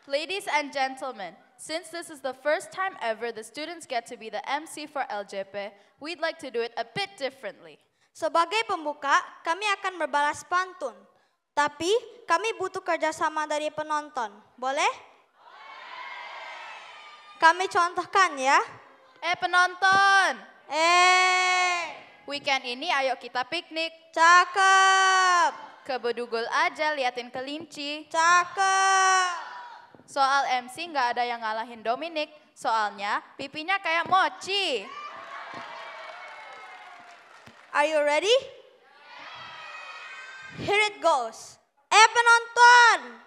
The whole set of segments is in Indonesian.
Ladies and gentlemen, since this is the first time ever the students get to be the MC for LJP, we'd like to do it a bit differently. Sebagai pembuka, kami akan berbalas pantun. Tapi kami butuh kerjasama dari penonton. Boleh? Kami contohkan ya. Penonton! Weekend ini ayo kita piknik. Cakep! Ke Bedugul aja liatin kelinci. Cakep! Soal MC nggak ada yang ngalahin Dominic, soalnya pipinya kayak mochi. Are you ready? Here it goes. Penonton!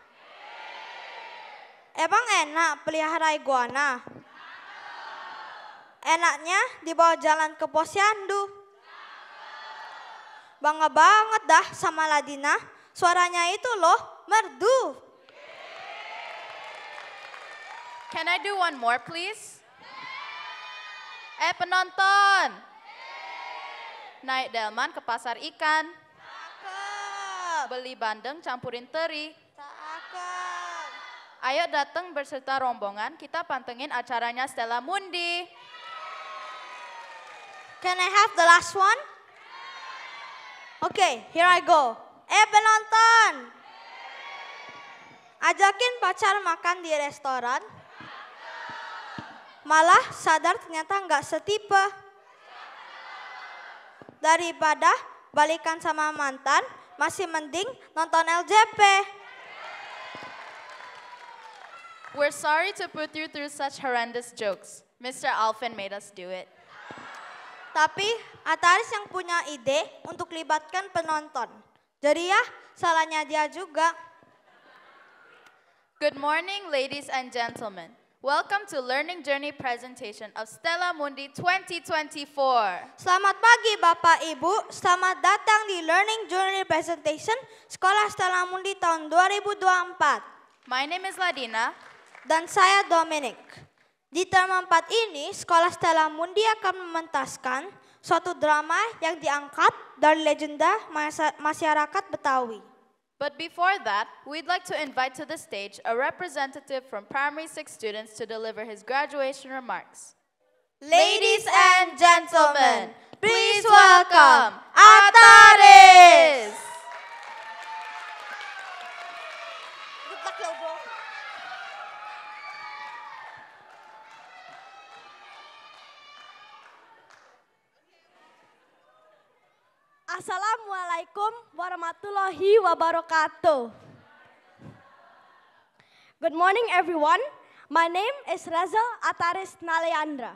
Emang enak pelihara iguana? Enaknya dibawa jalan ke posyandu. Bangga banget dah sama Ladina. Suaranya itu loh, merdu. Can I do one more, please? Penonton! Naik delman ke pasar ikan. Cakep! Beli bandeng campurin teri. Cakep! Ayo datang berserta rombongan, kita pantengin acaranya Stella Mundi. Can I have the last one? Okay, here I go. Penonton! Ajakin pacar makan di restoran. Malah sadar ternyata nggak setipe. Daripada balikan sama mantan, masih mending nonton LJP. We're sorry to put you through such horrendous jokes. Mr. Alvin made us do it. Tapi Ataris yang punya ide untuk libatkan penonton. Jadi ya, salahnya dia juga. Good morning, ladies and gentlemen. Welcome to Learning Journey presentation of Stella Mundi 2024. Selamat pagi Bapak Ibu, selamat datang di Learning Journey presentation Sekolah Stella Mundi tahun 2024. My name is Ladina. Dan saya Dominic. Di term 4 ini, Sekolah Stella Mundi akan mementaskan suatu drama yang diangkat dari legenda masyarakat Betawi. But before that, we'd like to invite to the stage a representative from Primary 6 students to deliver his graduation remarks. Ladies and gentlemen, please welcome Ataris! Good luck, bro. Assalamualaikum warahmatullahi wabarakatuh. Good morning, everyone. My name is Reza Ataris Naleandra.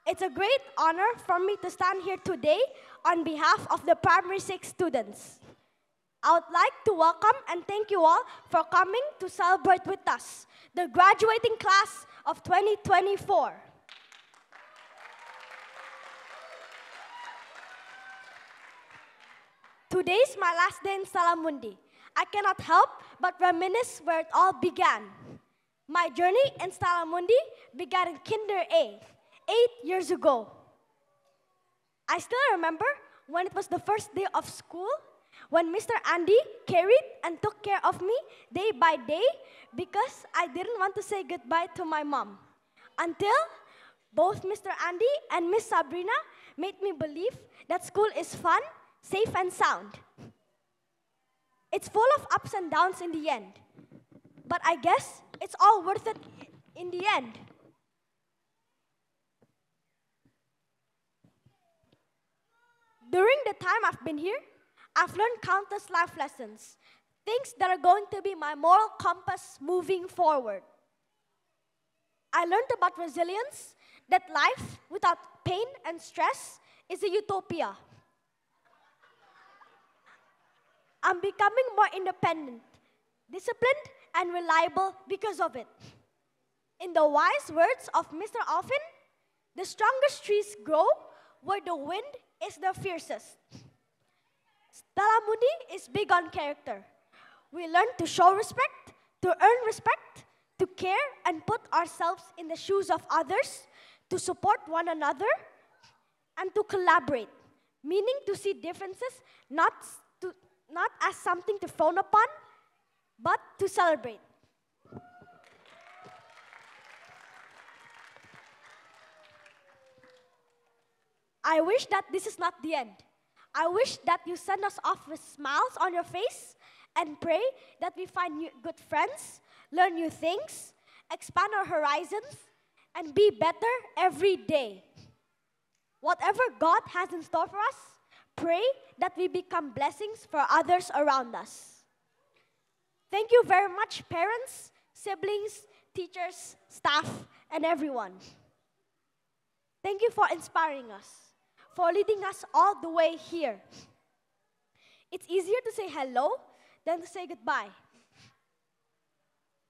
It's a great honor for me to stand here today on behalf of the Primary 6 students. I would like to welcome and thank you all for coming to celebrate with us, the graduating class of 2024. Today's my last day in Stella Mundi. I cannot help but reminisce where it all began. My journey in Stella Mundi began in Kinder A, 8 years ago. I still remember when it was the first day of school, when Mr. Andy carried and took care of me day by day because I didn't want to say goodbye to my mom. Until both Mr. Andy and Miss Sabrina made me believe that school is fun, safe and sound. It's full of ups and downs in the end, but I guess it's all worth it in the end. During the time I've been here, I've learned countless life lessons, things that are going to be my moral compass moving forward. I learned about resilience, that life without pain and stress is a utopia. I'm becoming more independent, disciplined, and reliable because of it. In the wise words of Mr. Alvin, the strongest trees grow where the wind is the fiercest. Stella Mundi is big on character. We learn to show respect, to earn respect, to care and put ourselves in the shoes of others, to support one another, and to collaborate, meaning to see differences not as something to frown upon, but to celebrate. I wish that this is not the end. I wish that you send us off with smiles on your face and pray that we find good friends, learn new things, expand our horizons, and be better every day. Whatever God has in store for us, pray that we become blessings for others around us. Thank you very much, parents, siblings, teachers, staff, and everyone. Thank you for inspiring us, for leading us all the way here. It's easier to say hello than to say goodbye.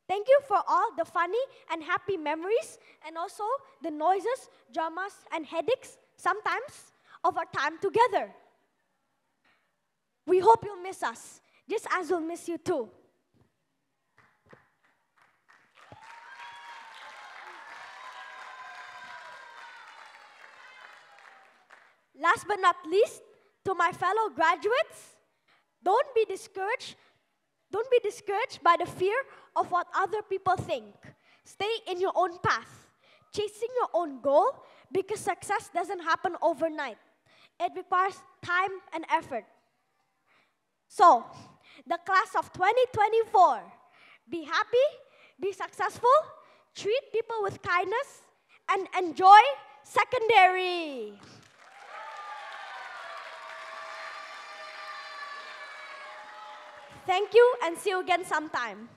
Thank you for all the funny and happy memories and also the noises, dramas, and headaches sometimes of our time together. We hope you'll miss us, just as we'll miss you too. Last but not least, to my fellow graduates, don't be discouraged. Don't be discouraged by the fear of what other people think. Stay in your own path, chasing your own goal, because success doesn't happen overnight. It requires time and effort. So, the class of 2024, be happy, be successful, treat people with kindness, and enjoy secondary. Thank you and see you again sometime.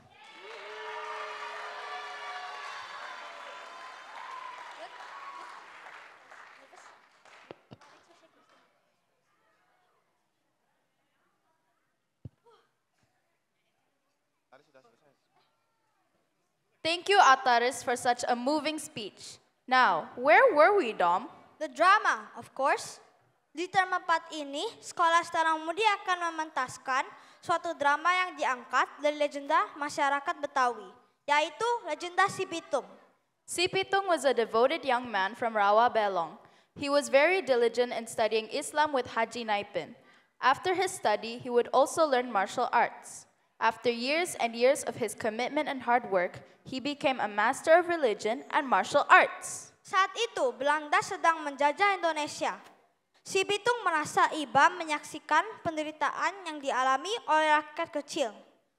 Thank you, Ataris, for such a moving speech. Now, where were we, Dom? The drama, of course. Di term 4 ini, Sekolah Setarang Mundi akan mementaskan suatu drama yang diangkat dari legenda masyarakat Betawi, yaitu legenda Si Pitung. Si Pitung was a devoted young man from Rawa Belong. He was very diligent in studying Islam with Haji Naipin. After his study, he would also learn martial arts. After years and years of his commitment and hard work, he became a master of religion and martial arts. Saat itu, Belanda sedang menjajah Indonesia. Si Pitung merasa iba menyaksikan penderitaan yang dialami oleh rakyat kecil.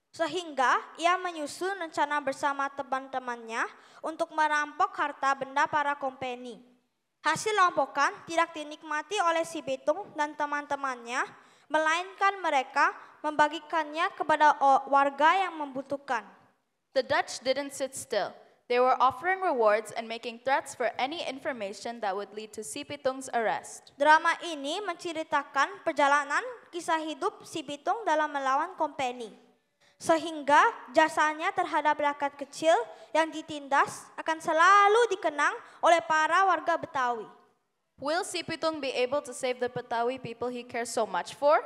Sehingga ia menyusun rencana bersama teman-temannya untuk merampok harta benda para kompeni. Hasil rampokan tidak dinikmati oleh Si Pitung dan teman-temannya, melainkan mereka membagikannya kepada warga yang membutuhkan. The Dutch didn't sit still. They were offering rewards and making threats for any information that would lead to Si Pitung's arrest. Drama ini menceritakan perjalanan kisah hidup Si Pitung dalam melawan kompeni. Sehingga jasanya terhadap rakyat kecil yang ditindas akan selalu dikenang oleh para warga Betawi. Will Si Pitung be able to save the Betawi people he cares so much for?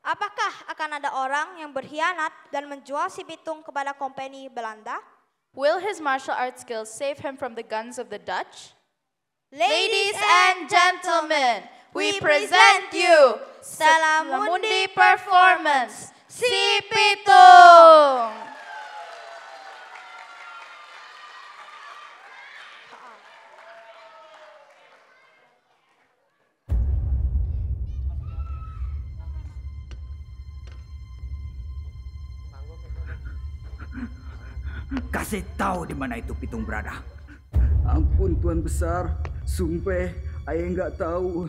Apakah akan ada orang yang berkhianat dan menjual Si Pitung kepada kompeni Belanda? Will his martial arts skills save him from the guns of the Dutch? Ladies and gentlemen, we present you Salamundi performance, Si Pitung. Kasih tahu di mana itu Pitung berada. Ampun Tuan Besar, sumpah ayah nggak tahu.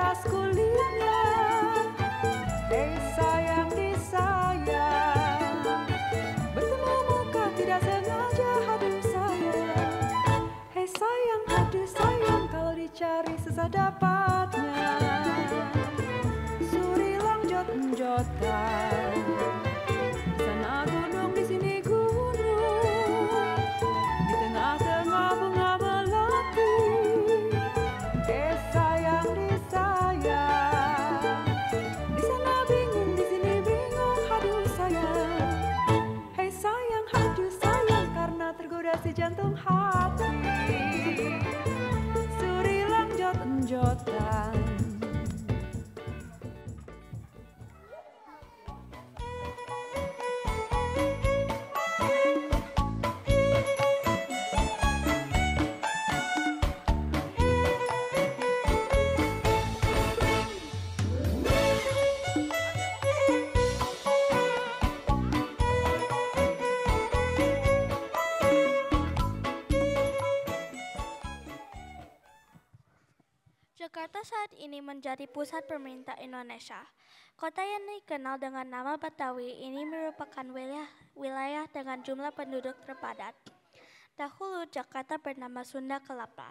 panas kulitnya. Sayang disayang, bertemu muka tidak sengaja, aduh sayang. Sayang, aduh sayang, kalau dicari susah dapatnya. Suri lonjot enjotan, di sana gunung, di sini gunung, di tengah-tengah bunga melati. Sayang disayang, di sana bingung, di sini bingung, aduh sayang. Sayang, aduh sayang, karena tergoda si jantung hati. Suri lonjot enjotan. Jakarta saat ini menjadi pusat pemerintah Indonesia. Kota yang dikenal dengan nama Betawi ini merupakan wilayah dengan jumlah penduduk terpadat. Dahulu Jakarta bernama Sunda Kelapa.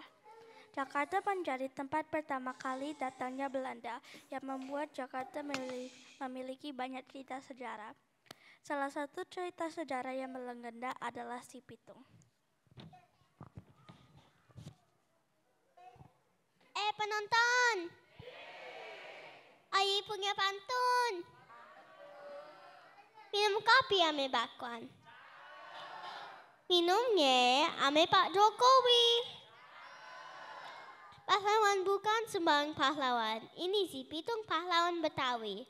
Jakarta menjadi tempat pertama kali datangnya Belanda yang membuat Jakarta memiliki banyak cerita sejarah. Salah satu cerita sejarah yang melegenda adalah Si Pitung. Penonton, Ayi punya pantun. Minum kopi ame bakwan. Minumnya ame Pak Jokowi. Pahlawan bukan sembarang pahlawan. Ini Si Pitung pahlawan Betawi.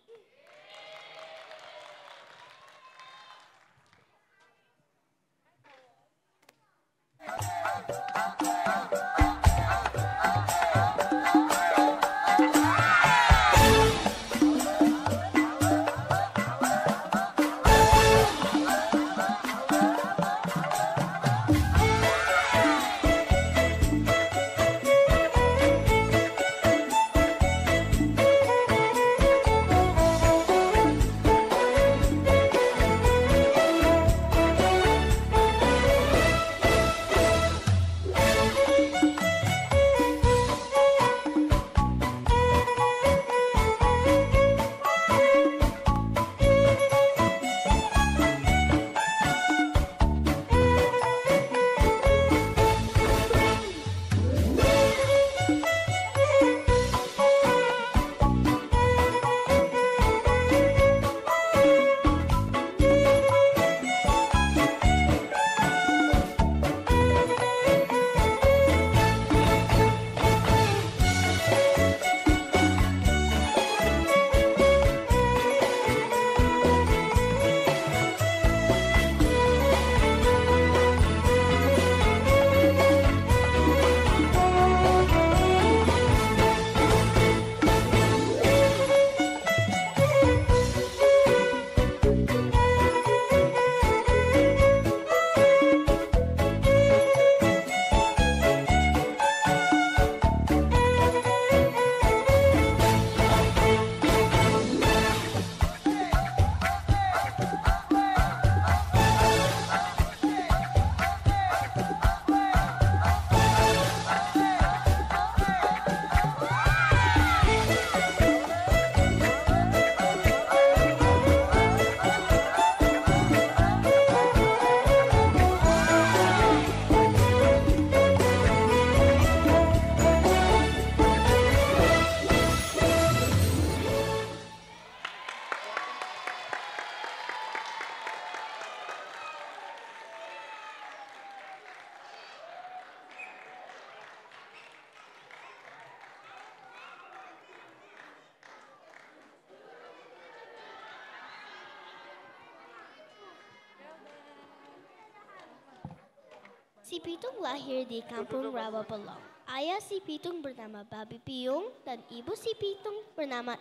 Si Pitung lahir di kampung Rawabelong. Ayah Si Pitung bernama Babi Piung dan ibu Si Pitung bernama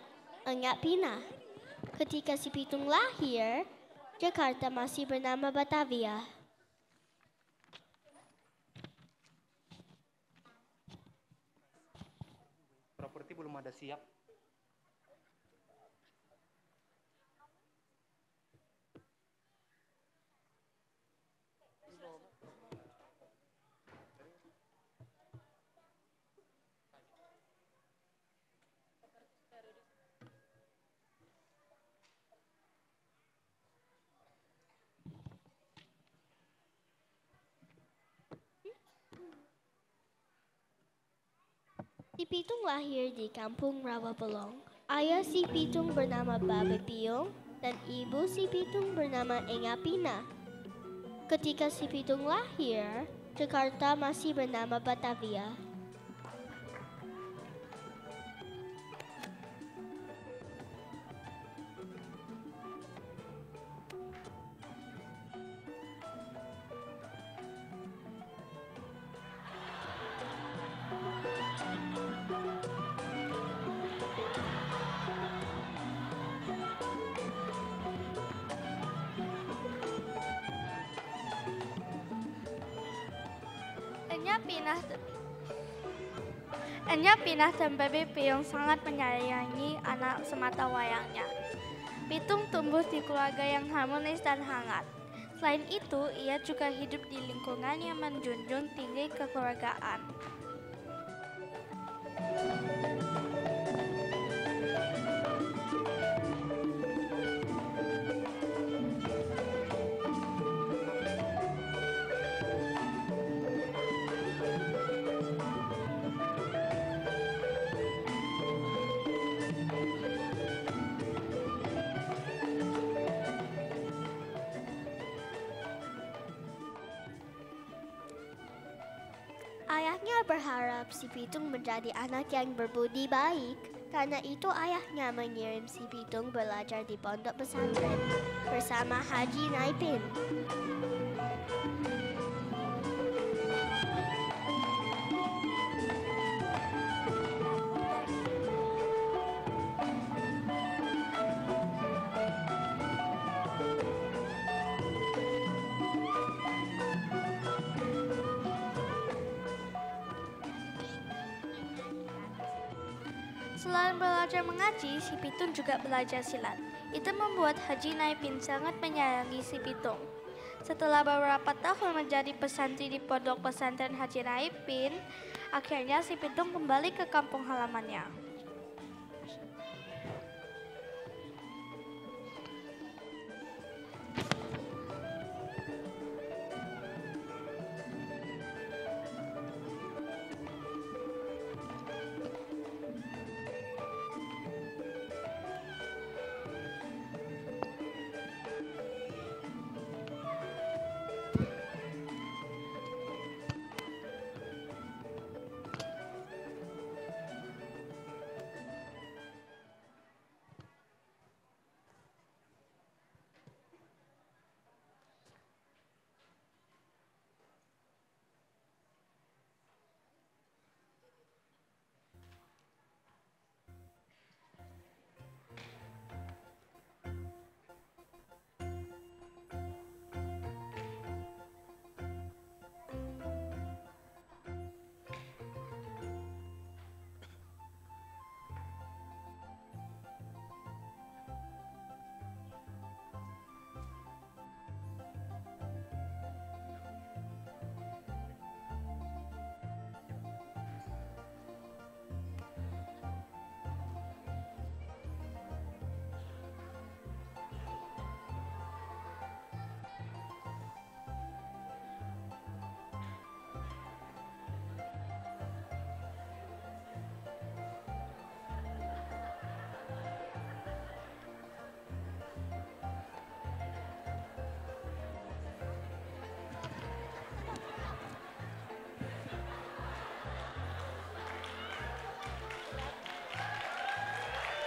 Enyak Pina. Ketika Si Pitung lahir, Jakarta masih bernama Batavia. Properti roti belum ada siap. Si Pitung lahir di kampung Rawabelong. Ayah si Pitung bernama Babe Piung dan ibu si Pitung bernama Enga Pina. Ketika si Pitung lahir, Jakarta masih bernama Batavia. Enya Pinah dan Babe Piung sangat menyayangi anak semata wayangnya. Pitung tumbuh di keluarga yang harmonis dan hangat. Selain itu, ia juga hidup di lingkungan yang menjunjung tinggi kekeluargaan. Ayahnya berharap si Pitung menjadi anak yang berbudi baik. Karena itu ayahnya mengirim si Pitung belajar di pondok pesantren bersama Haji Naipin. Selain belajar mengaji, si Pitung juga belajar silat. Itu membuat Haji Naipin sangat menyayangi si Pitung. Setelah beberapa tahun menjadi pesantri di pondok pesantren Haji Naipin, akhirnya si Pitung kembali ke kampung halamannya.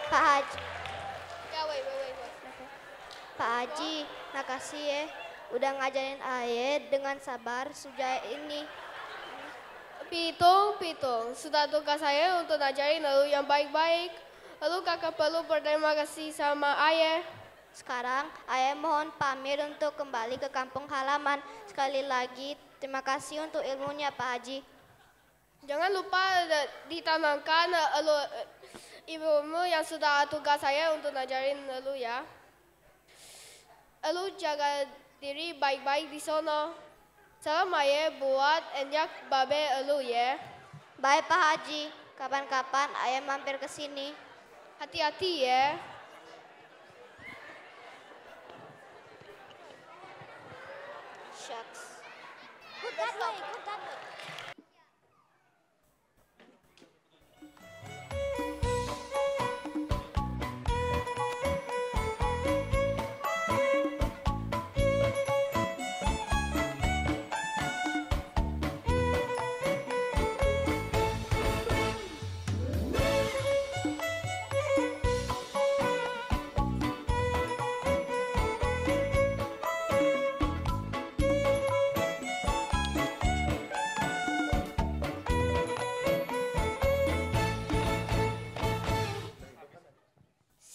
Pak Haji. Pak Haji, makasih ya udah ngajarin ayah dengan sabar sejak ini. Pitung, sudah tugas saya untuk ngajarin lalu yang baik-baik. Lalu kakak perlu berterima kasih sama ayah. Sekarang ayah mohon pamit untuk kembali ke kampung halaman. Sekali lagi terima kasih untuk ilmunya Pak Haji. Jangan lupa ditanamkan ibumu yang sudah tugas saya untuk ngajarin elu ya. Elu jaga diri baik-baik di sono. Salam ayah buat enyak babe elu ya. Baik Pak Haji, kapan-kapan ayah mampir ke sini. Hati-hati ya. Shucks. Good that way, good that way.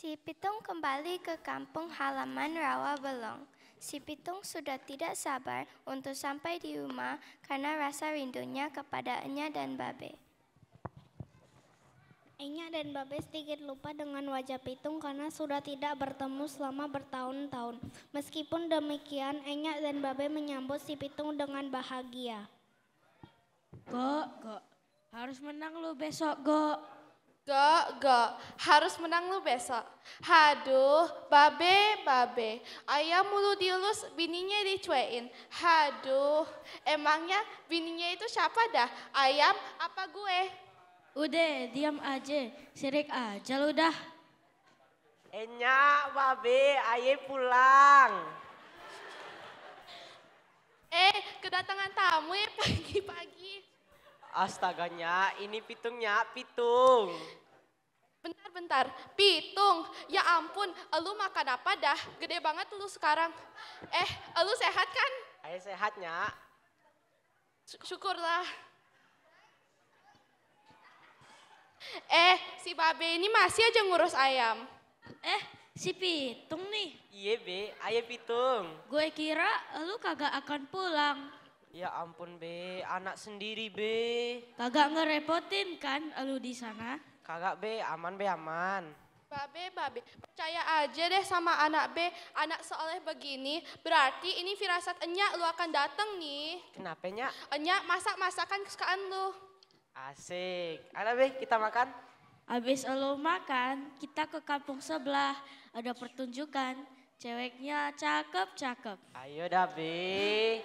Si Pitung kembali ke kampung halaman Rawa Belong. Si Pitung sudah tidak sabar untuk sampai di rumah karena rasa rindunya kepada Enya dan Babe. Enya dan Babe sedikit lupa dengan wajah Pitung karena sudah tidak bertemu selama bertahun-tahun. Meskipun demikian, Enya dan Babe menyambut si Pitung dengan bahagia. Go, harus menang lu besok, Go. Go, harus menang lu besok. Haduh, babe, ayam mulu dielus, bininya dicuekin. Haduh, emangnya bininya itu siapa dah? Ayam apa gue? Udah, diam aja, sirik aja lu dah. Enya, babe, ayah pulang. Kedatangan tamu ya pagi-pagi. Astaganya, ini pitungnya, pitung. Bentar, pitung. Ya ampun, elu makan apa dah? Gede banget lu sekarang. Elu sehat kan? Ayah sehatnya. Syukurlah. Si Babe ini masih aja ngurus ayam. Si Pitung nih. Iya be, ayah pitung. Gue kira lu kagak akan pulang. Ya ampun be, anak sendiri be. Kagak ngerepotin kan lu di sana? Kagak be, aman be, aman. Babe, percaya aja deh sama anak B, anak seoleh begini, berarti ini firasat Enya lu akan dateng nih. Kenapa Nya? Enya masakan kesukaan lu. Asik, anak be, kita makan. Abis lu makan, kita ke kampung sebelah, ada pertunjukan, ceweknya cakep. Ayo dah be.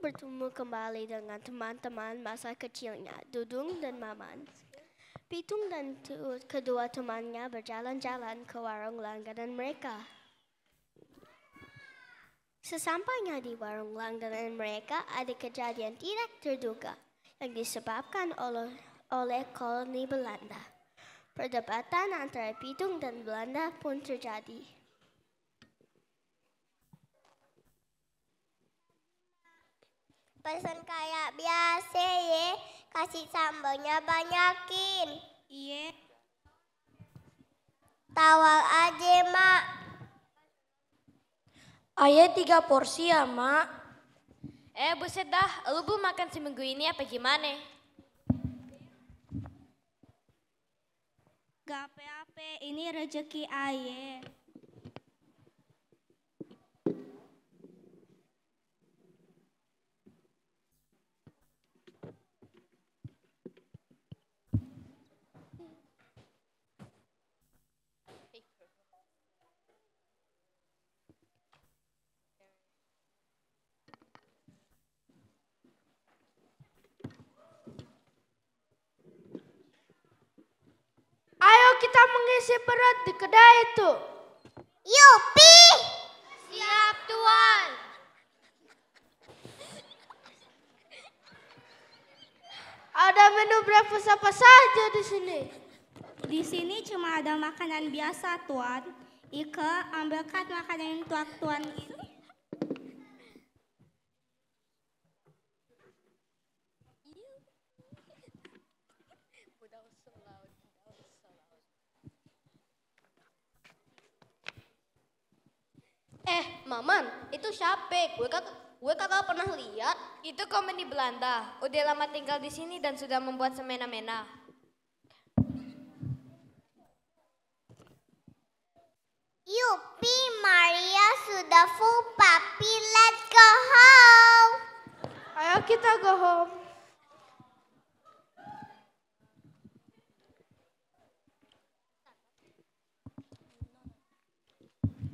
bertemu kembali dengan teman-teman masa kecilnya, Dudung dan Maman. Pitung dan kedua temannya berjalan-jalan ke warung langganan mereka. Sesampainya di warung langganan mereka, ada kejadian tidak terduga yang disebabkan oleh koloni Belanda. Perdebatan antara Pitung dan Belanda pun terjadi. Pesan kayak biasa ya, kasih sambalnya banyakin. Iya. Tawar aja, Mak. Ayah 3 porsi ya, Mak. Buset dah, lu belum makan seminggu ini apa gimana? Gak apa-apa, ini rezeki ayah. Ayo kita mengisi perut di kedai itu. Yupi! Siap, Tuan. Ada menu breakfast apa saja di sini? Di sini cuma ada makanan biasa, Tuan. Ike, ambilkan makanan tuan ini. Maman, itu siapa? Gue kagak pernah lihat. Itu komedi Belanda. Udah lama tinggal di sini dan sudah membuat semena-mena. Yupi, Maria sudah full papi. Let's go home. Ayo kita go home.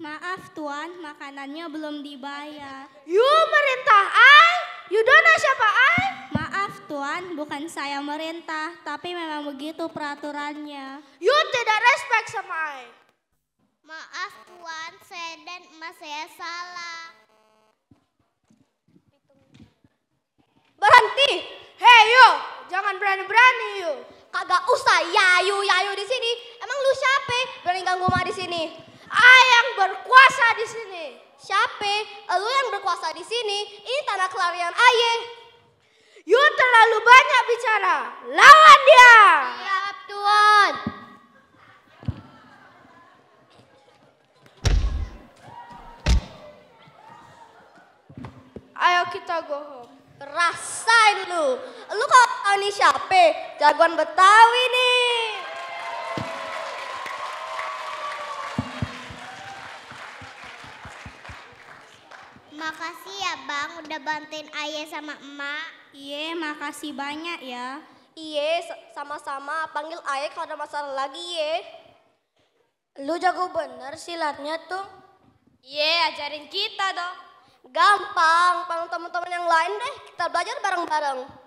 Maaf, Tuan, makanannya belum dibayar. You merintah ay? You don't know siapa ay? Maaf, Tuan, bukan saya merintah, tapi memang begitu peraturannya. You tidak respect sama ay. Maaf, Tuan, saya dan emas saya salah. Berhenti. Hey you, jangan berani-berani you. Kagak usah yayu di sini. Emang lu siapa? Berani ganggu emak di sini. Yang berkuasa di sini. Siapa? Lu yang berkuasa di sini. Ini tanah kelarian ayah. You terlalu banyak bicara. Lawan dia. Siap, Tuan. Ayo kita go home. Rasain lu. Lu kok tahu nih siapa? Jagoan Betawi nih. Makasih ya Bang, udah bantuin ayah sama emak. Iya, makasih banyak ya. Iya, sama-sama. Panggil ayah kalau ada masalah lagi ya. Lu jago bener silatnya tuh. Iya, ajarin kita dong. Gampang, panggil teman-teman yang lain deh. Kita belajar bareng-bareng.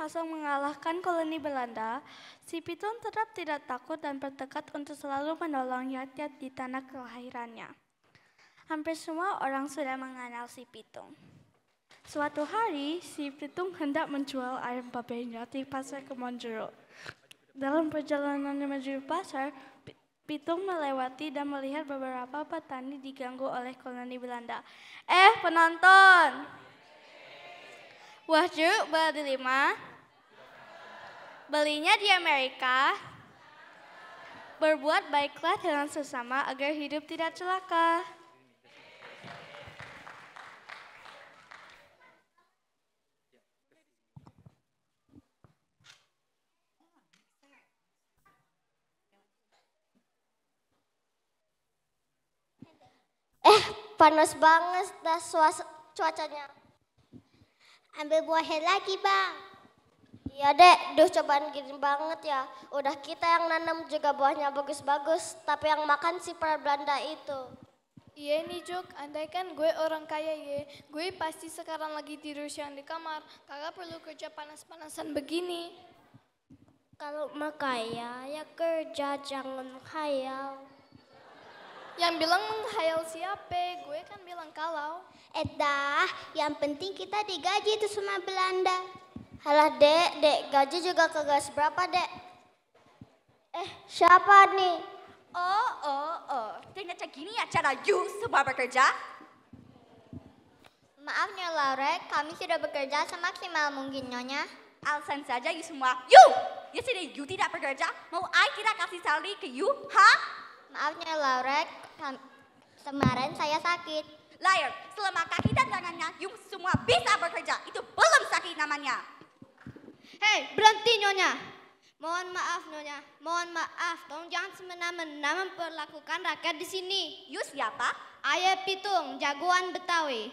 berhasil mengalahkan koloni Belanda, si Pitung tetap tidak takut dan bertekad untuk selalu menolong rakyat di tanah kelahirannya. Hampir semua orang sudah mengenal si Pitung. Suatu hari, si Pitung hendak menjual ayam babenya di pasar Kebonjeruk. Dalam perjalanannya menuju pasar, Pitung melewati dan melihat beberapa petani diganggu oleh koloni Belanda. Penonton! Buah jeruk beli 5, belinya di Amerika. Berbuat baiklah dengan sesama agar hidup tidak celaka. Panas banget dah cuacanya. Ambil buahnya lagi, Bang. Iya, Dek. Duh, cobaan gini banget ya. Udah kita yang nanam juga buahnya bagus-bagus, tapi yang makan si para Belanda itu. Iya nih, Jok. Andai kan gue orang kaya ya, gue pasti sekarang lagi tidur siang di kamar. Kagak perlu kerja panas-panasan begini. Kalau mau kaya, ya kerja, jangan menghayal. Yang bilang menghayal siapa? Gue kan bilang kalau. Yang penting kita digaji itu sama Belanda. Halah, Dek, gaji juga kagak seberapa, Dek. Siapa nih? Ternyata gini ya cara you semua bekerja? Maaf Nyonya Laurek, kami sudah bekerja semaksimal mungkin Nyonya. Alasan saja you semua. You! Ya sudah you tidak bekerja, mau I tidak kasih salary ke you? Maaf Nyonya Laurek, kemarin saya sakit. Liar, selama kaki dan tangannya you semua bisa bekerja, itu belum sakit namanya. Hei, berhenti Nyonya. Mohon maaf Nyonya, mohon maaf. Tolong jangan semena-mena memperlakukan rakyat di sini. You siapa? Ayah Pitung, jagoan Betawi.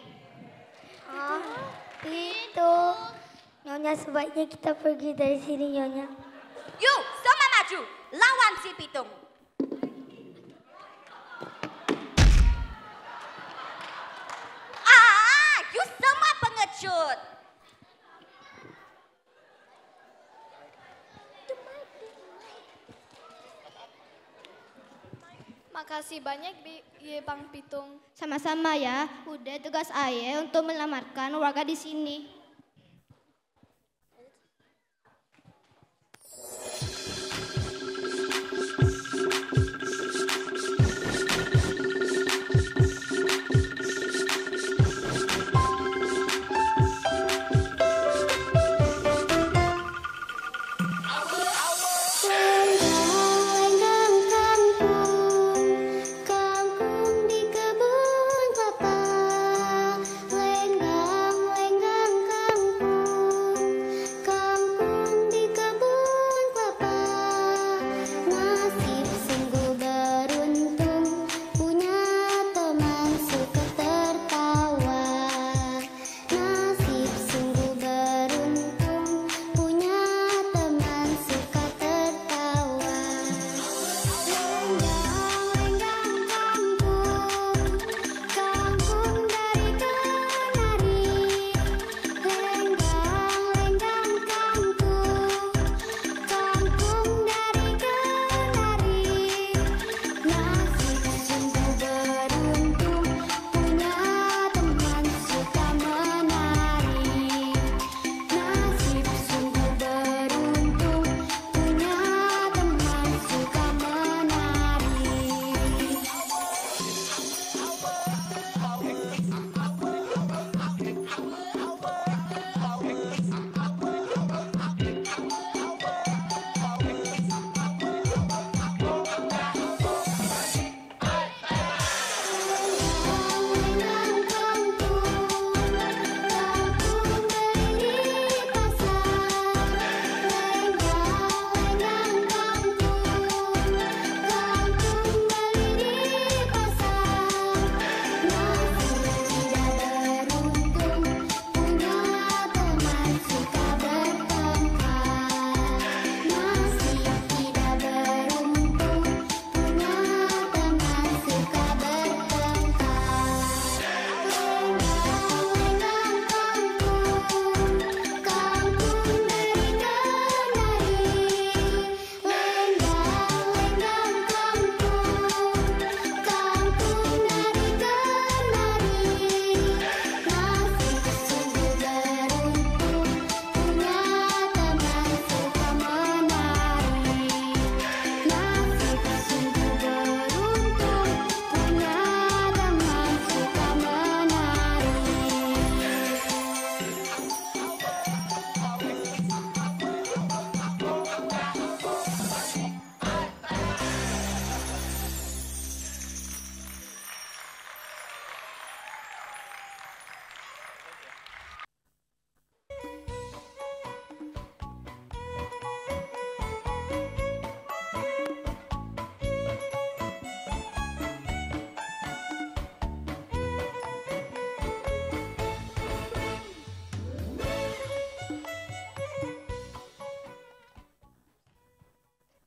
Pitung. Nyonya, sebaiknya kita pergi dari sini, Nyonya. You, semua maju, lawan si Pitung. You semua pengecut. Makasih banyak Bang Pitung. Sama-sama ya. Udah tugas ayah untuk menyelamatkan warga di sini. Lenggang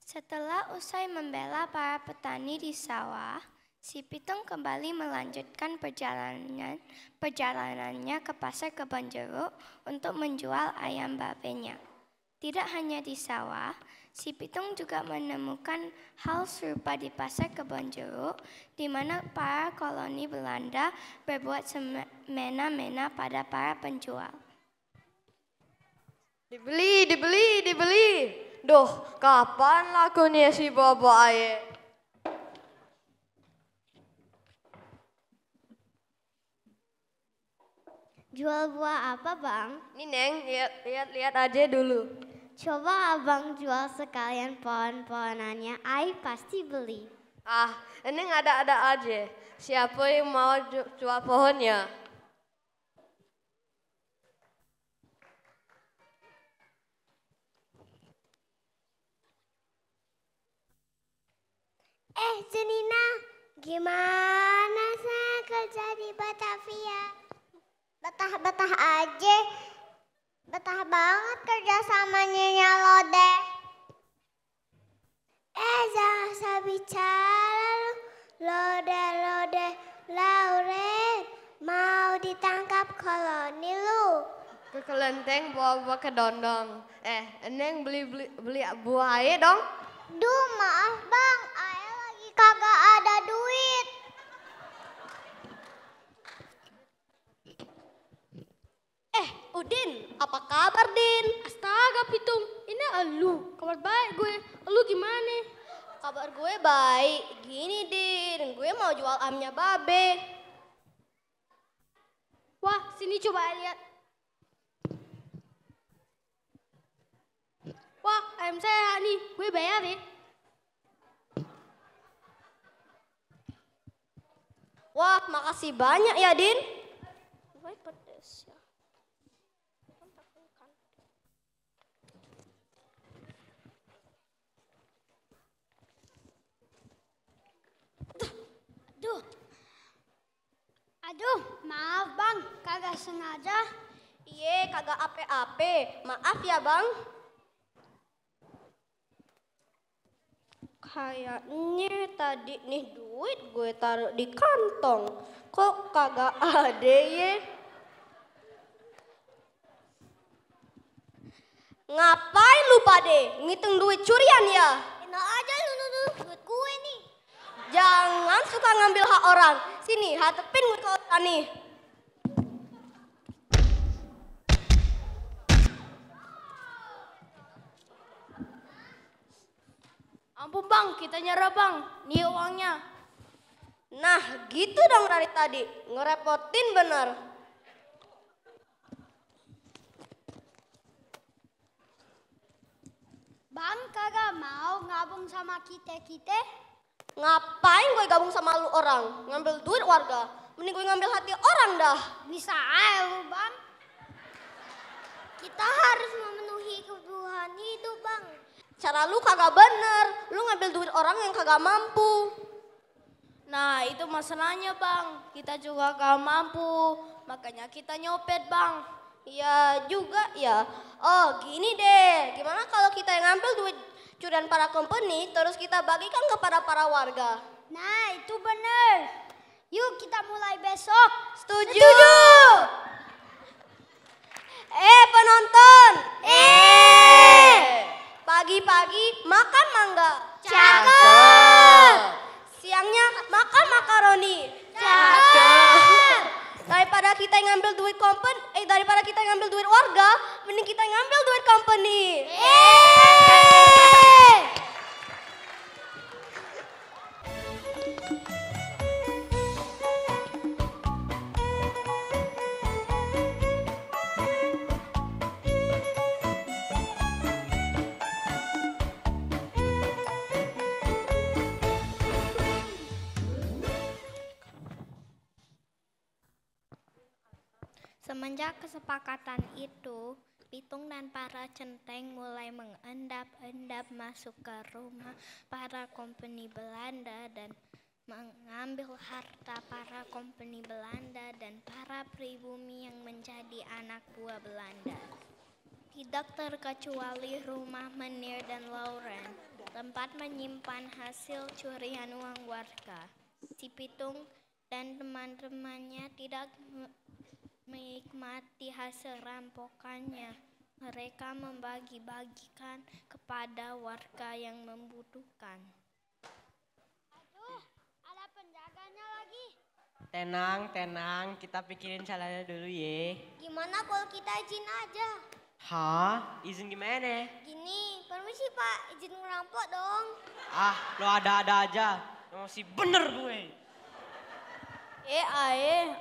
Setelah usai membela para petani di sawah, si Pitung kembali melanjutkan perjalanannya ke pasar Kebonjeruk untuk menjual ayam babenya. Tidak hanya di sawah, si Pitung juga menemukan hal serupa di pasar Kebonjeruk, di mana para koloni Belanda berbuat semena-mena pada para penjual. Dibeli. Duh, kapan lakunya si Bobo aye? Jual buah apa, Bang? Nih Neng, lihat aja dulu. Coba Abang jual sekalian pohon-pohonannya, Ai pasti beli. Ah, Neng ada-ada aja. Siapa yang mau jual pohonnya? Junina, gimana saya kerja di Batavia? Betah-betah aja. Betah banget kerja sama Nyonya Lode. Jangan usah bicara lu. Lode, Lauren. Mau ditangkap koloni lu. Ke kelenteng bawa ke dondong. Neng beli buah aye dong. Duh, maaf Bang. Ayah lagi kagak ada duit. Udin, apa kabar Din? Astaga Pitung, ini elu. Kabar baik gue. Elu gimana? Kabar gue baik. Gini Din, gue mau jual ayamnya Babe. Wah, sini coba lihat. Wah, ayam saya nih. Gue bayar ya. Wah, makasih banyak ya Din. Gue pedes ya. Aduh, maaf Bang, kagak sengaja. Iye, kagak ape-ape. Maaf ya Bang. Kayaknya tadi nih duit gue taruh di kantong. Kok kagak ada ya? Ngapain lu pade? Ngitung duit curian ya? Enak aja lu nuduh duit gue nih. Jangan suka ngambil hak orang. Sini, hadepin gue ke orang nih. Ampun Bang, kita nyerah Bang. Nih uangnya. Nah, gitu dong dari tadi. Ngerepotin bener. Bang kagak mau gabung sama kita-kita? Ngapain gue gabung sama lu orang? Ngambil duit warga. Mending gue ngambil hati orang dah. Bisa aja lu Bang. Kita harus memenuhi kebutuhan hidup Bang. Cara lu kagak bener. Lu ngambil duit orang yang kagak mampu. Nah, itu masalahnya Bang. Kita juga gak mampu. Makanya kita nyopet Bang. Ya juga ya. Oh gini deh. Gimana kalau kita yang ngambil duit curian para company, terus kita bagikan kepada para warga. Nah, itu bener. Yuk kita mulai besok. Setuju. Penonton. Pagi-pagi makan mangga. Cakep. Siangnya makan makaroni. Cakep. Daripada kita yang ngambil duit daripada kita yang ngambil duit warga, mending kita yang ngambil duit company. Semenjak kesepakatan itu, Pitung dan para centeng mulai mengendap-endap masuk ke rumah para company Belanda dan mengambil harta para company Belanda dan para pribumi yang menjadi anak buah Belanda. tidak terkecuali rumah Menir dan Lauren, tempat menyimpan hasil curian uang warga. Si Pitung dan teman-temannya tidak menikmati hasil rampokannya. Mereka membagi-bagikan kepada warga yang membutuhkan. Aduh, ada penjaganya lagi. Tenang, kita pikirin caranya dulu ya. Gimana kalau kita izin aja? Hah? Izin gimana? Gini, permisi Pak, izin ngerampok dong. Ah, lo ada-ada aja. Masih bener gue.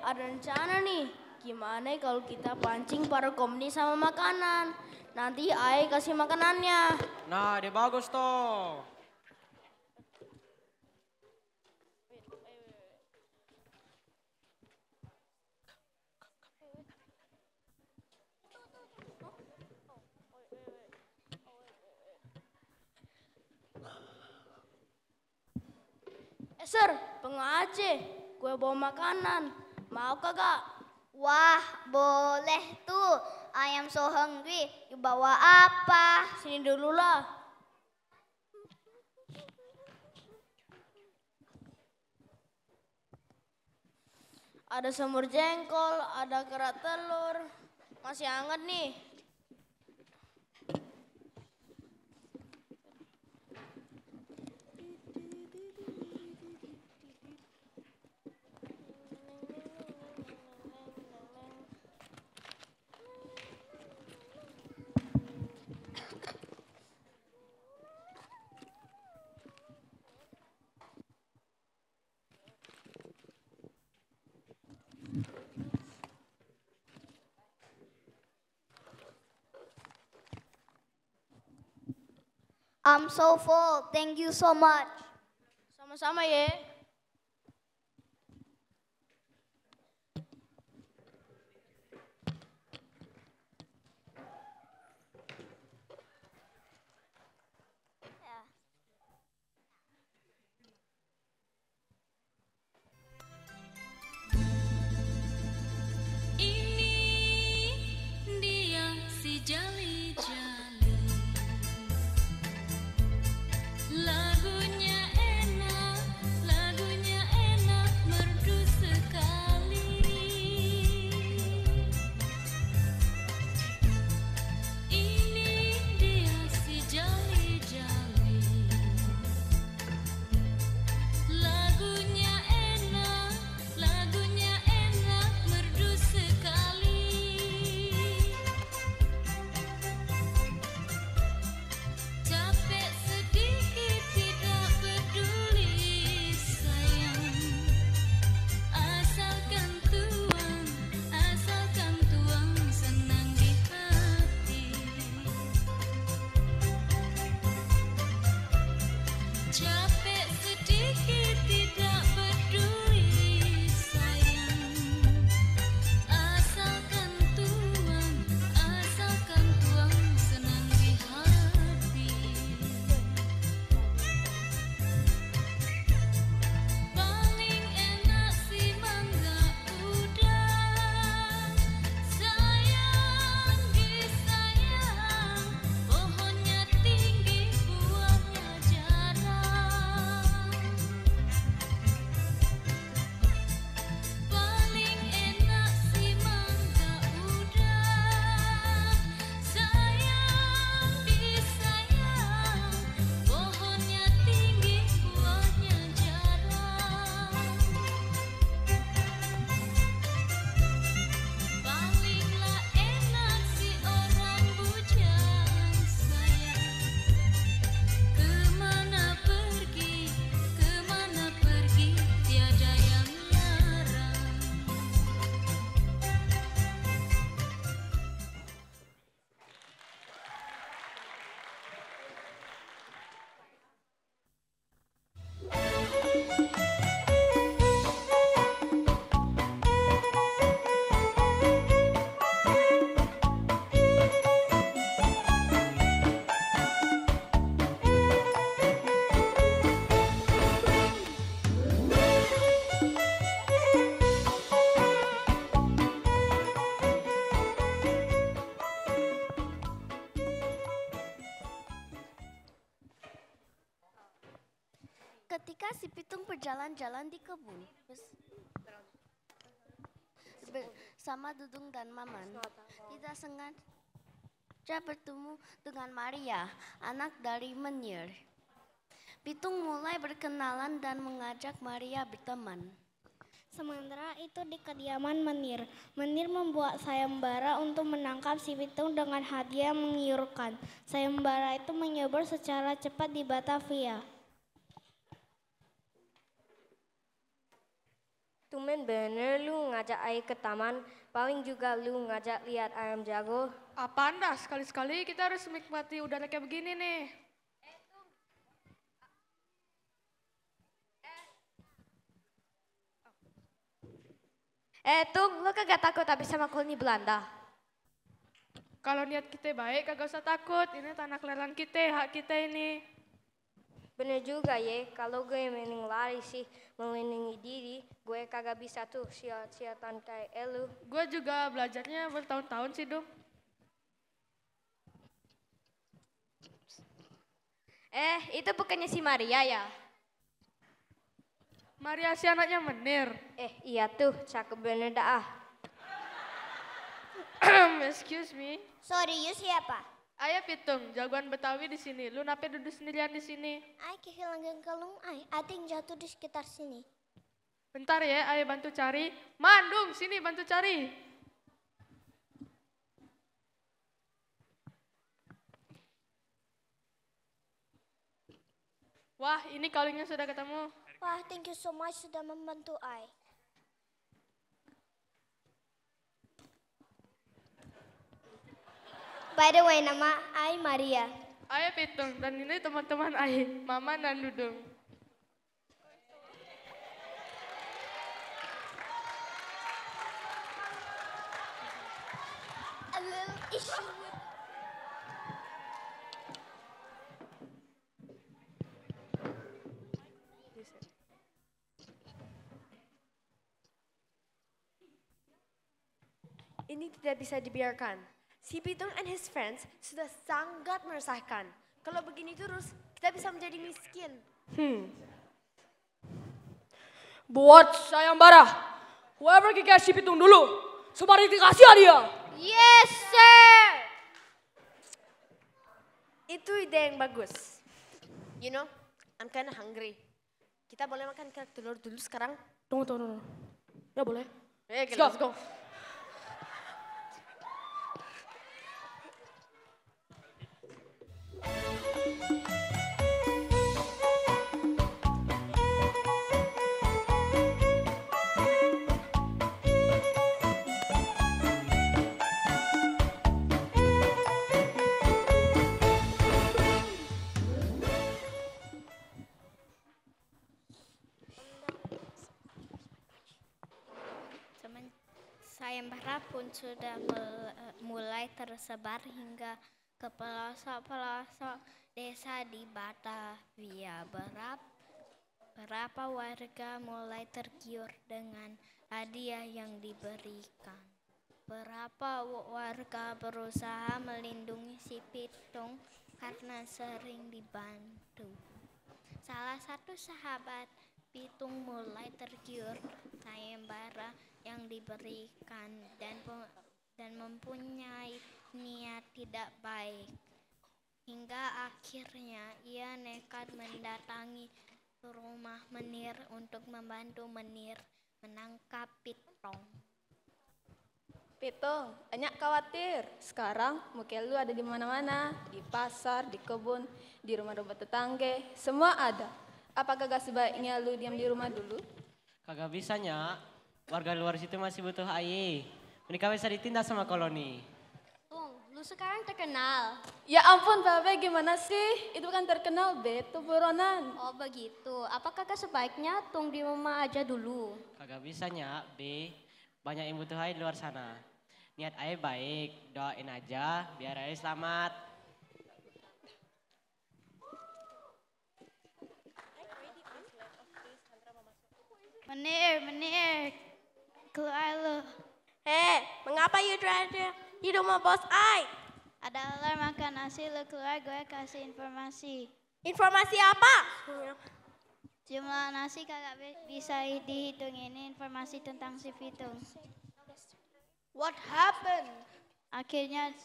Ada rencana nih. Gimana kalau kita pancing para komunis sama makanan? Nanti Ae kasih makanannya. Nah, dia bagus toh. Sir, pengaje, gue bawa makanan. Mau kagak? Wah, boleh tuh. I am so hungry. You bawa apa? Sini dulu lah. Ada semur jengkol, ada kerak telur. Masih hangat nih. I'm so full. Thank you so much. Sama-sama ya. ketika si Pitung berjalan-jalan di kebun bersama Dudung dan Maman, tidak sengaja bertemu dengan Maria, anak dari Menir. Pitung mulai berkenalan dan mengajak Maria berteman. Sementara itu di kediaman Menir membuat sayembara untuk menangkap si Pitung dengan hadiah menggiurkan. Sayembara itu menyebar secara cepat di Batavia. Tumen bener lu ngajak Ai ke taman, paling juga lu ngajak lihat ayam jago. Apaan dah, sekali-sekali kita harus menikmati udara kayak begini nih. Tung, lu kagak takut habis sama koloni Belanda? Kalau niat kita baik, kagak usah takut. Ini tanah kelahiran kita, hak kita ini. Bener juga ya, kalau gue mending lari sih, melindungi diri, gue kagak bisa tuh siat-siatan kayak elu. Gue juga belajarnya bertahun-tahun sih, Dum. Itu bukannya si Maria ya? Maria si anaknya Menir. Iya tuh, cakep bener dah. Excuse me. Sorry, you siapa? Ayah Pitung, jagoan Betawi di sini. Lu nape duduk sendirian di sini? Ay kehilangan kalung ay. Ada yang jatuh di sekitar sini. Bentar ya, ayah bantu cari. Mandung, sini bantu cari. Wah, ini kalungnya sudah ketemu. Wah, thank you so much sudah membantu ay. By the way, nama Ai Maria. Ayah Pitung, dan ini teman-teman Ayah, Mama dan Dudung. A little issue with... Ini tidak bisa dibiarkan. Si Pitung and his friends sudah sangat meresahkan. Kalau begini terus, kita bisa menjadi miskin. Buat sayembara, whoever kick si Pitung dulu, semari dikasih hadiah. Yes, sir! Itu ide yang bagus. You know, I'm kinda hungry. Kita boleh makan kerak telur dulu sekarang? Tunggu. Ya boleh. Let's go. Sayembara pun sudah mulai tersebar hingga ke pelosok-pelosok desa di Batavia. Beberapa warga mulai tergiur dengan hadiah yang diberikan. Beberapa warga berusaha melindungi si Pitung karena sering dibantu. Salah satu sahabat Pitung mulai tergiur sayembara yang diberikan dan mempunyai niat tidak baik. Hingga akhirnya ia nekat mendatangi rumah Menir untuk membantu Menir menangkap Pitung. Pitung, banyak khawatir. Sekarang muka lu ada di mana-mana, di pasar, di kebun, di rumah-rumah tetangga, semua ada. Apakah gak sebaiknya lu diam di rumah dulu? Kagak bisanya, warga luar situ masih butuh air. Mereka bisa ditindas sama koloni. Tung, lu sekarang terkenal. Ya ampun, Babe, gimana sih? Itu kan terkenal, Be, itu buronan. Oh begitu, apakah sebaiknya Tung di rumah aja dulu? Kagak bisanya, B. Banyak yang butuh air di luar sana. Niat air baik, doain aja biar air selamat. Menir, keluar lu. Mengapa you trying di rumah bos I? Ada ular makan nasi, lu keluar gue kasih informasi. Informasi apa? Jumlah nasi kagak bisa dihitung, ini informasi tentang si Pitung. What happened? Akhirnya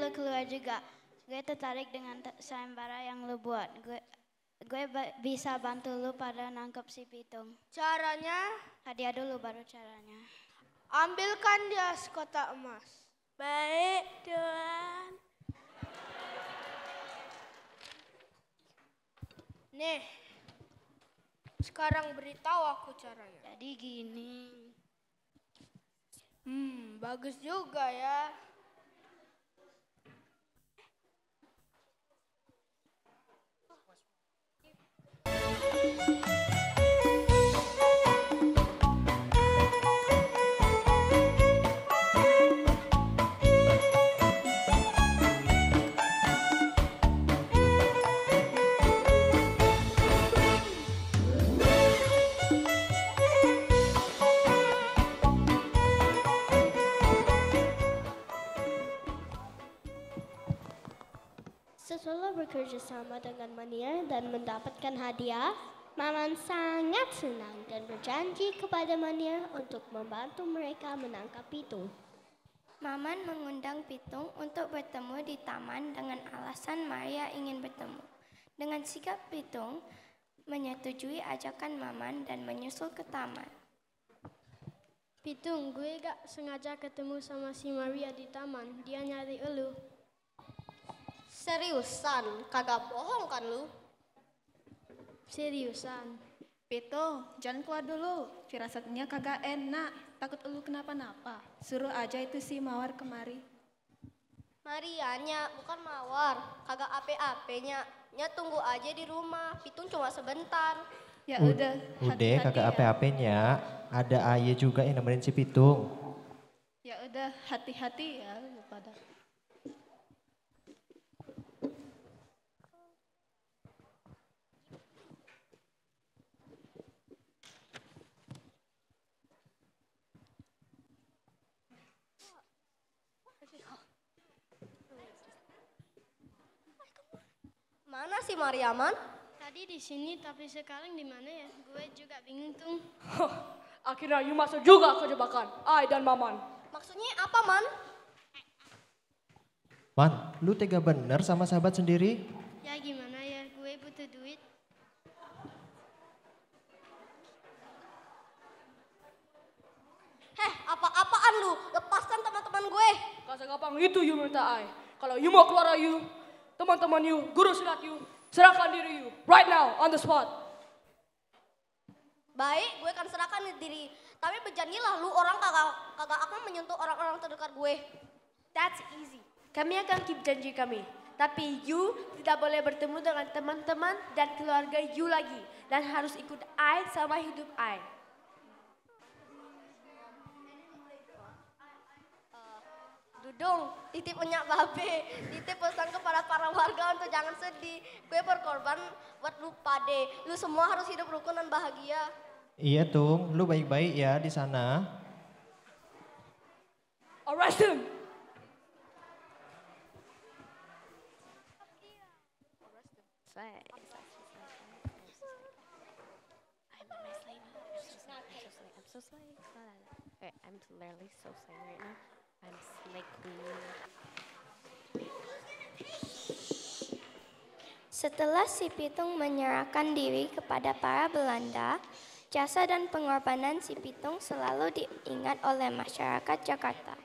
lu keluar juga. Gue tertarik dengan sayembara yang lu buat. Gue bisa bantu lu pada nangkep si Pitung. Caranya? Hadiah dulu baru caranya. Ambilkan dia sekotak emas. Baik, Tuan. Nih, sekarang beritahu aku caranya. Jadi gini. Bagus juga ya. Setelah bekerja sama dengan Manir dan mendapatkan hadiah, Maman sangat senang dan berjanji kepada Manir untuk membantu mereka menangkap Pitung. Maman mengundang Pitung untuk bertemu di taman dengan alasan Maria ingin bertemu. Dengan sigap Pitung menyetujui ajakan Maman dan menyusul ke taman. Pitung, gue gak sengaja ketemu sama si Maria di taman. Dia nyari elu. Seriusan, kagak bohong kan lu? Seriusan. Pitung, jangan keluar dulu. Firasatnya kagak enak. Takut lu kenapa-napa. Suruh aja itu si Mawar kemari. Marianya, bukan Mawar. Kagak ape-apenya. Nya tunggu aja di rumah. Pitung cuma sebentar. Ya udah. Udah kagak ape-apenya. Ada Aye juga yang nemenin si Pitung. Ya udah, hati-hati ya lu pada. Mana si Mariaman? Tadi di sini, tapi sekarang di mana ya? Gue juga bingung tuh. Akhirnya you masuk juga ke jebakan, Ai dan Maman. Maksudnya apa, Man? Man, lu tega bener sama sahabat sendiri? Ya gimana ya, gue butuh duit. Apa-apaan lu? Lepaskan teman-teman gue. Gak segampang itu you minta Ai. Kalau you mau keluar you, teman-teman you, guru silat you, serahkan diri you, right now, on the spot. Baik, gue akan serahkan diri. Tapi berjanjilah lu orang kagak akan menyentuh orang-orang terdekat gue. That's easy. Kami akan keep janji kami. Tapi you tidak boleh bertemu dengan teman-teman dan keluarga you lagi. Dan harus ikut I sama hidup I. Dudung, titip punya babe. Titip pesan kepada para warga untuk jangan sedih. Gue berkorban buat lu pade. Lu semua harus hidup rukun dan bahagia. Iya Tung, lu baik-baik ya di sana. Arrest him! I'm literally so sorry right now. I'm snake queen. Setelah si Pitung menyerahkan diri kepada para Belanda, jasa dan pengorbanan si Pitung selalu diingat oleh masyarakat Jakarta.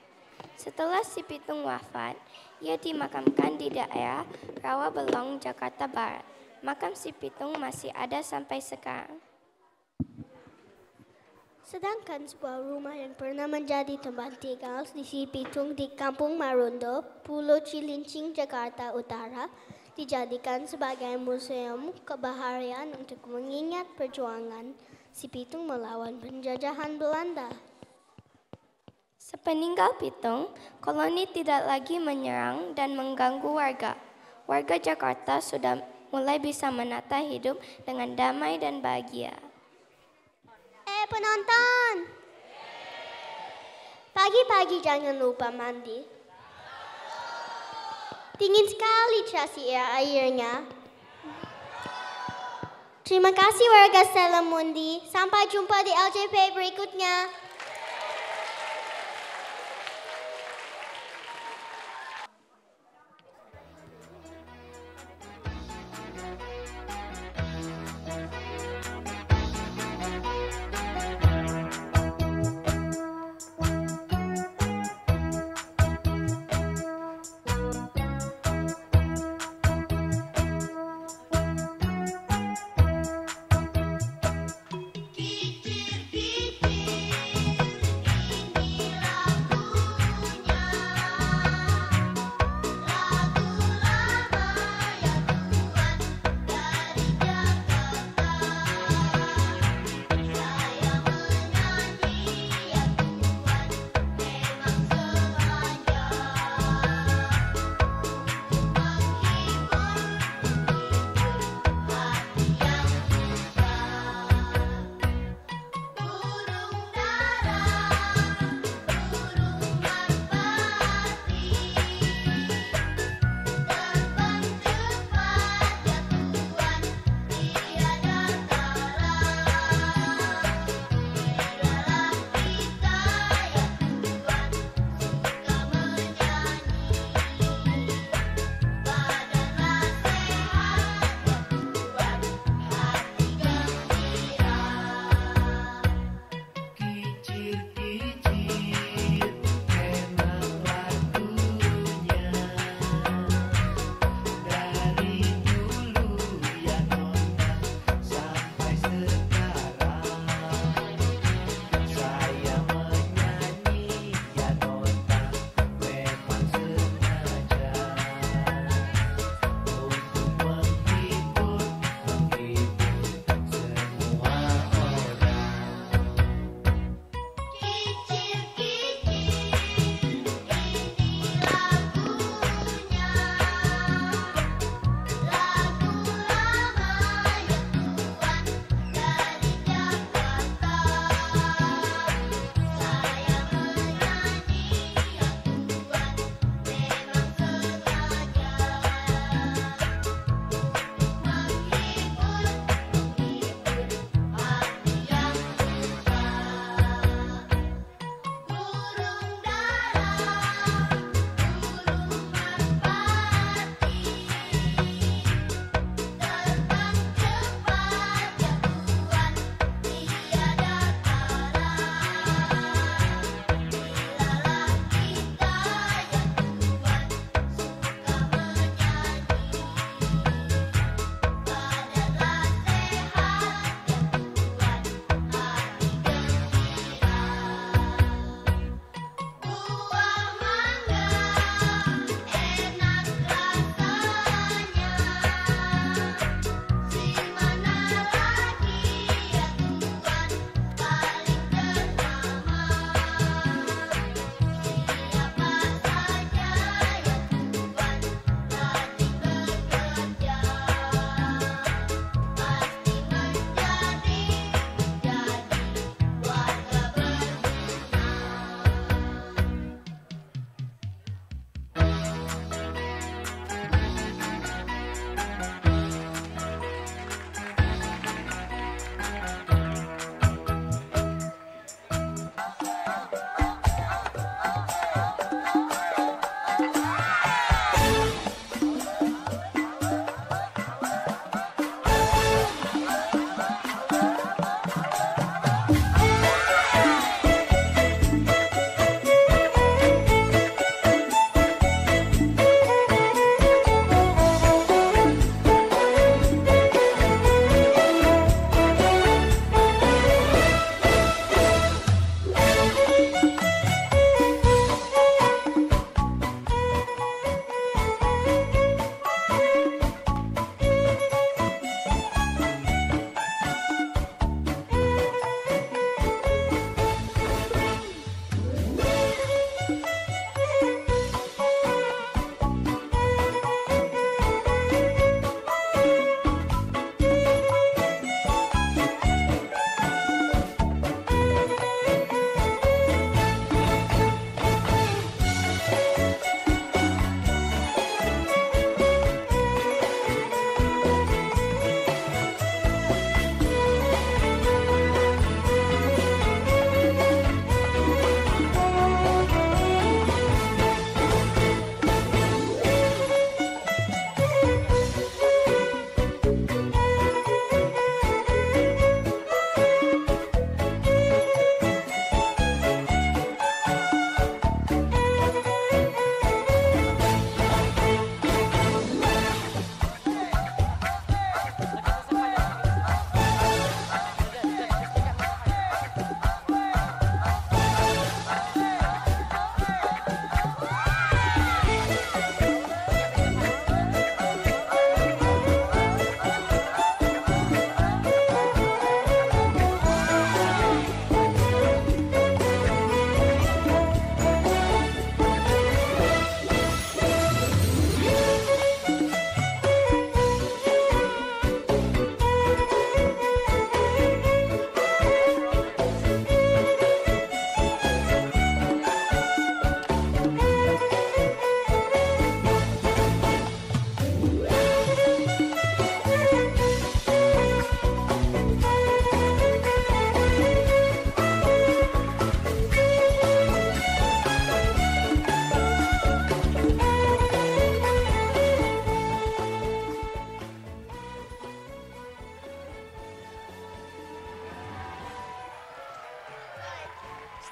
Setelah si Pitung wafat, ia dimakamkan di daerah Rawabelong, Jakarta Barat. Makam si Pitung masih ada sampai sekarang. Sedangkan sebuah rumah yang pernah menjadi tempat tinggal di si Pitung di Kampung Marondo, Pulau Cilincing, Jakarta Utara, dijadikan sebagai museum kebaharian untuk mengingat perjuangan si Pitung melawan penjajahan Belanda. Sepeninggal Pitung, koloni tidak lagi menyerang dan mengganggu warga. Warga Jakarta sudah mulai bisa menata hidup dengan damai dan bahagia. Penonton, pagi-pagi jangan lupa mandi. Dingin sekali Chasi airnya. Terima kasih warga Selamundi. Sampai jumpa di LJP berikutnya.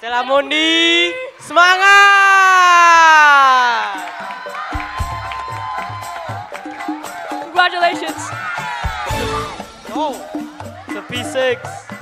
Stella Mundi, semangat! Congratulations. Oh, the P6.